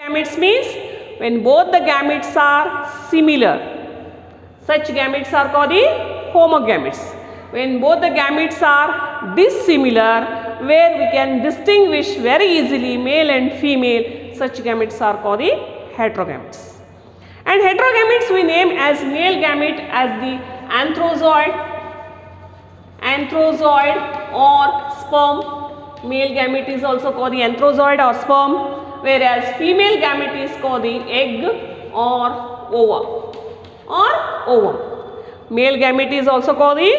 Gametes means when both the gametes are similar. Such gametes are called the homogametes. When both the gametes are dissimilar, where we can distinguish very easily male and female, such gametes are called the heterogametes. And heterogametes we name as male gamete as the anthrozoid or sperm. Male gamete is also called the anthrozoid or sperm, whereas female gamete is called the egg or ovum. Male gamete is also called the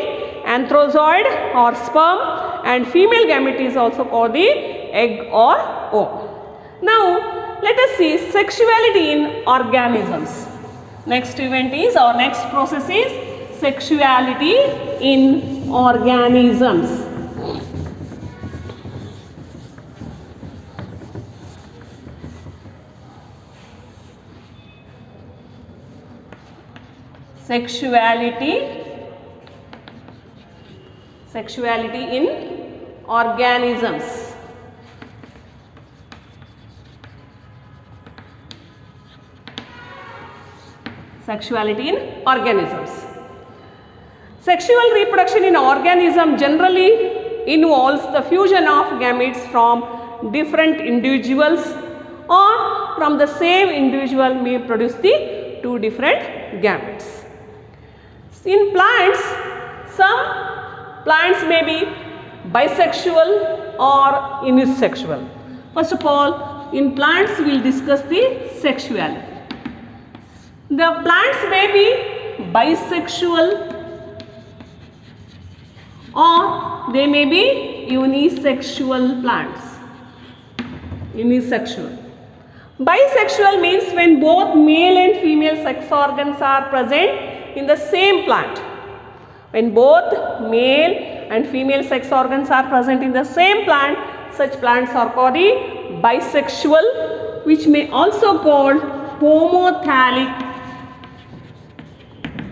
anthrozoid or sperm, and female gamete is also called the egg or ovum. Now let us see sexuality in organisms. Next event is, or next process is sexuality in organisms. Sexuality in organisms. Sexuality in organisms. Sexual reproduction in organism generally involves the fusion of gametes from different individuals, or from the same individual may produce the two different gametes. In plants, some plants may be bisexual or unisexual. First of all, in plants we will discuss the sexuality. The plants may be bisexual or they may be unisexual plants. Unisexual. Bisexual means when both male and female sex organs are present in the same plant. When both male and female sex organs are present in the same plant, such plants are called the bisexual, which may also called homothalic,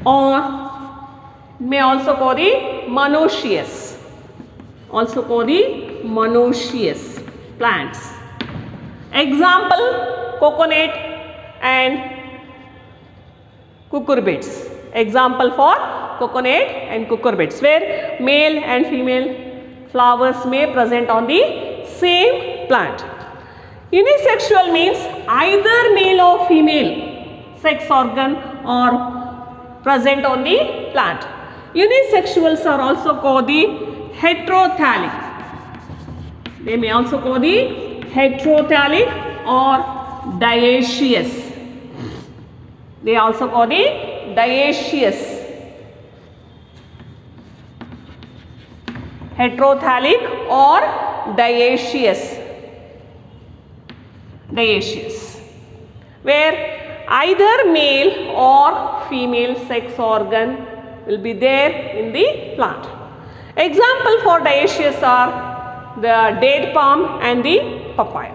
or may also call the monoecious. Also called the monoecious plants. Example, coconut and cucurbits. Example for coconut and cucurbits, where male and female flowers may present on the same plant. Unisexual means either male or female sex organ are present on the plant. Unisexuals are also called the heterothalic. They may also call the heterothalic or dioecious. They also call the dioecious. Heterothalic or dioecious. Dioecious, where either male or female sex organ will be there in the plant. Example for dioecious are the date palm and the papaya.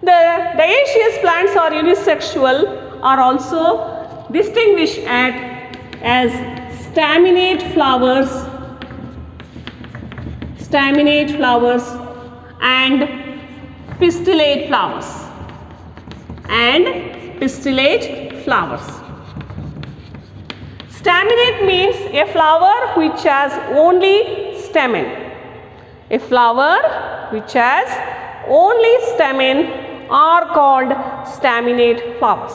The dioecious plants or unisexual are also distinguished as staminate flowers and pistillate flowers. Staminate means a flower which has only stamen. A flower which has only stamen are called staminate flowers.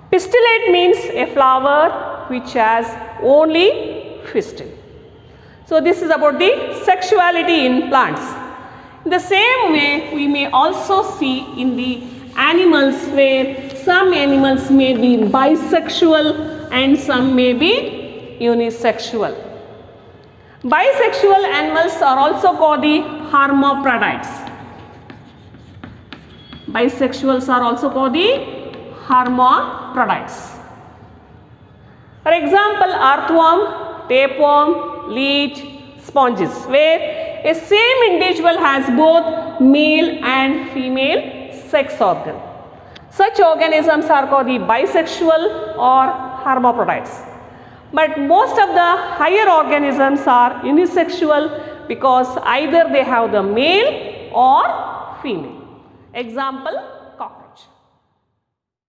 Pistillate means a flower which has only pistil. So this is about the sexuality in plants. In the same way, we may also see in the animals, where some animals may be bisexual and some may be unisexual. Bisexual animals are also called the hermaphrodites. Bisexuals are also called the hermaphrodites. For example, earthworm, tapeworm, leech, sponges, where a same individual has both male and female sex organ. Such organisms are called the bisexual or hermaphrodites. But most of the higher organisms are unisexual because either they have the male or female. Example,